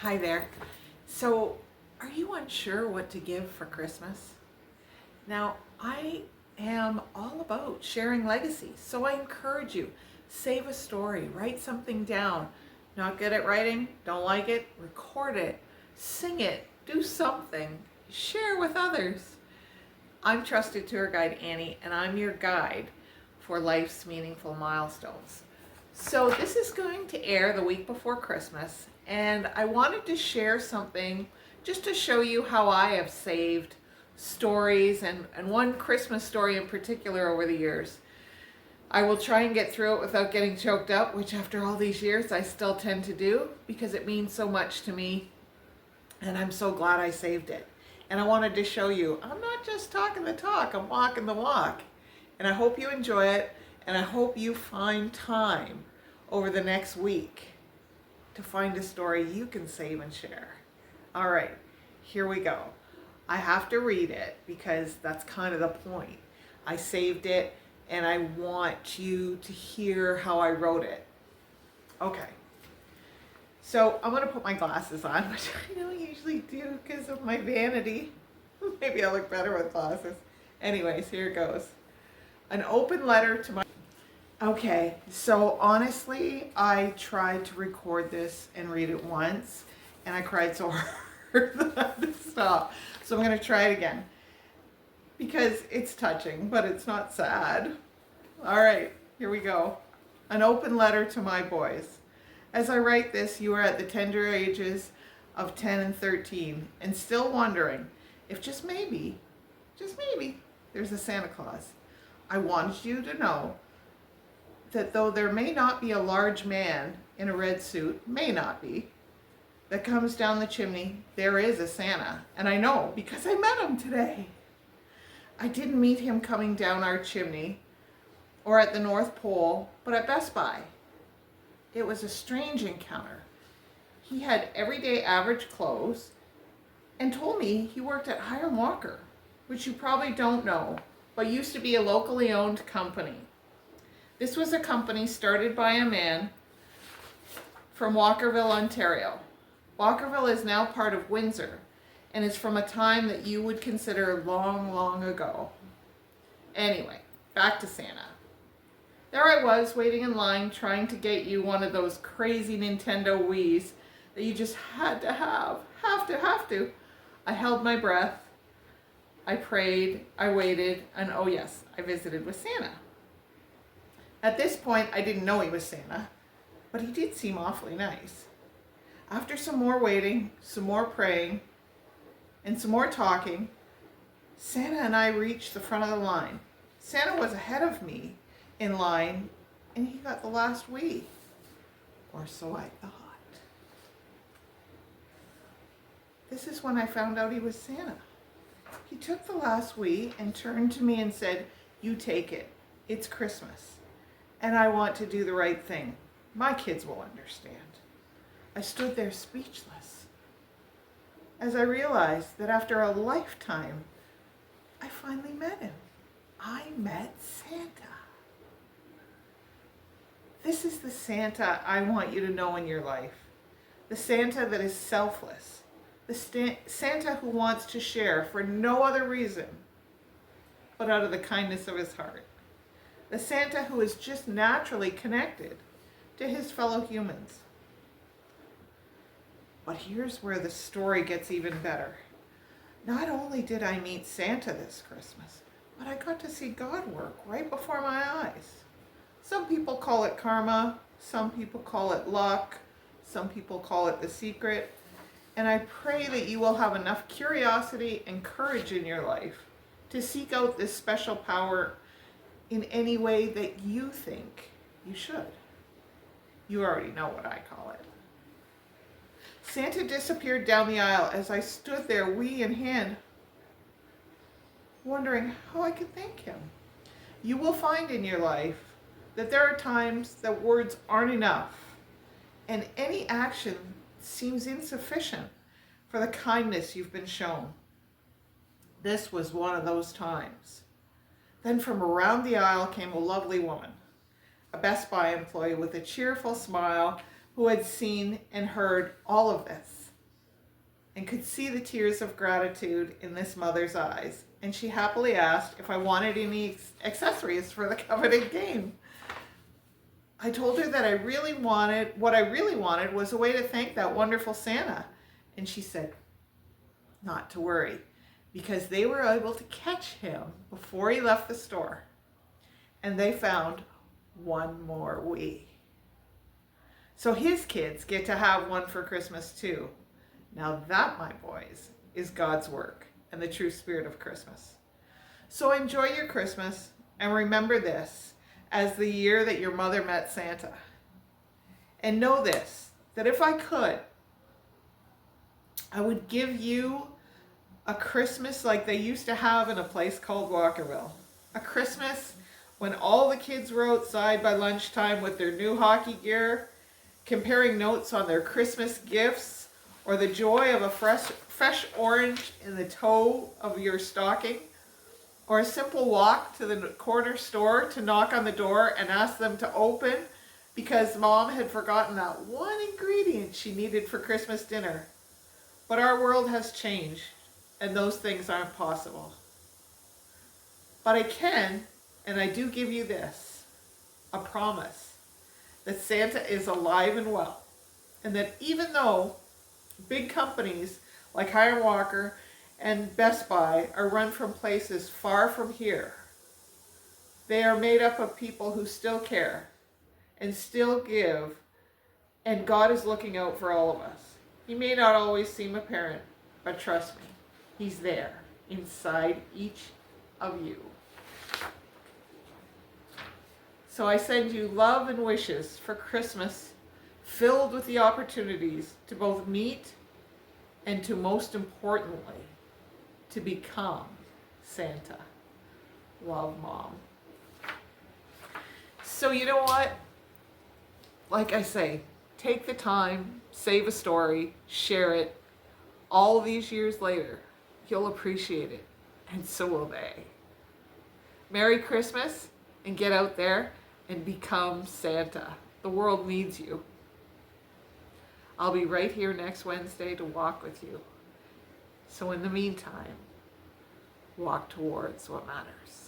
Hi there. So, are you unsure what to give for Christmas? Now, I am all about sharing legacy, so I encourage you, save a story, write something down. Not good at writing? Don't like it? Record it, sing it, do something, share with others. I'm trusted tour guide Annie, and I'm your guide for life's meaningful milestones. So this is going to air the week before Christmas, and I wanted to share something just to show you how I have saved stories and one Christmas story in particular over the years. I will try and get through it without getting choked up, which after all these years I still tend to do because it means so much to me, and I'm so glad I saved it. And I wanted to show you, I'm not just talking the talk, I'm walking the walk. And I hope you enjoy it, and I hope you find time over the next week to find a story you can save and share. All right, here we go. I have to read it because that's kind of the point. I saved it, and I want you to hear how I wrote it. Okay. So I'm going to put my glasses on, which I don't usually do because of my vanity. Maybe I look better with glasses. Anyways, here it goes. An open letter to my... Okay, so honestly, I tried to record this and read it once, and I cried so hard that I had to stop. So I'm going to try it again because it's touching, but it's not sad. All right, here we go. An open letter to my boys. As I write this, you are at the tender ages of 10 and 13 and still wondering if just maybe, there's a Santa Claus. I wanted you to know that though there may not be a large man in a red suit, that comes down the chimney, there is a Santa. And I know because I met him today. I didn't meet him coming down our chimney or at the North Pole, but at Best Buy. It was a strange encounter. He had everyday average clothes and told me he worked at Hiram Walker, which you probably don't know, but used to be a locally owned company. This was a company started by a man from Walkerville, Ontario. Walkerville is now part of Windsor and is from a time that you would consider long, long ago. Anyway, back to Santa. There I was, waiting in line, trying to get you one of those crazy Nintendo Wiis that you just had to have to. I held my breath, I prayed, I waited, and oh yes, I visited with Santa. At this point, I didn't know he was Santa, but he did seem awfully nice. After some more waiting, some more praying, and some more talking, Santa and I reached the front of the line. Santa was ahead of me in line, and he got the last Wii, or so I thought. This is when I found out he was Santa. He took the last Wii and turned to me and said, "You take it. It's Christmas, and I want to do the right thing. My kids will understand." I stood there speechless as I realized that after a lifetime, I finally met him. I met Santa. This is the Santa I want you to know in your life. The Santa that is selfless. The Santa who wants to share for no other reason but out of the kindness of his heart. The Santa who is just naturally connected to his fellow humans. But here's where the story gets even better. Not only did I meet Santa this Christmas, but I got to see God work right before my eyes. Some people call it karma, some people call it luck, some people call it the secret, and I pray that you will have enough curiosity and courage in your life to seek out this special power in any way that you think you should. You already know what I call it. Santa disappeared down the aisle as I stood there, Wii in hand, wondering how I could thank him. You will find in your life that there are times that words aren't enough and any action seems insufficient for the kindness you've been shown. This was one of those times. Then from around the aisle came a lovely woman, a Best Buy employee with a cheerful smile who had seen and heard all of this. and could see the tears of gratitude in this mother's eyes. And she happily asked if I wanted any accessories for the coveted game. I told her that what I really wanted was a way to thank that wonderful Santa. And she said, not to worry, because they were able to catch him before he left the store. And they found one more Wii. So his kids get to have one for Christmas too. Now that, my boys, is God's work and the true spirit of Christmas. So enjoy your Christmas and remember this as the year that your mother met Santa. And know this, that if I could, I would give you a Christmas like they used to have in a place called Walkerville. A Christmas when all the kids were outside by lunchtime with their new hockey gear, comparing notes on their Christmas gifts, or the joy of a fresh orange in the toe of your stocking, or a simple walk to the corner store to knock on the door and ask them to open because mom had forgotten that one ingredient she needed for Christmas dinner. But our world has changed, and those things aren't possible. But I can, and I do give you this, a promise that Santa is alive and well, and that even though big companies like Hiram Walker and Best Buy are run from places far from here, they are made up of people who still care and still give, and God is looking out for all of us. He may not always seem apparent, but trust me, He's there inside each of you. So I send you love and wishes for Christmas, filled with the opportunities to both meet and to, most importantly, to become Santa. Love, Mom. So you know what? Like I say, take the time, save a story, share it. All these years later, you'll appreciate it, and so will they. Merry Christmas, and get out there and become Santa. The world needs you. I'll be right here next Wednesday to walk with you. So in the meantime, walk towards what matters.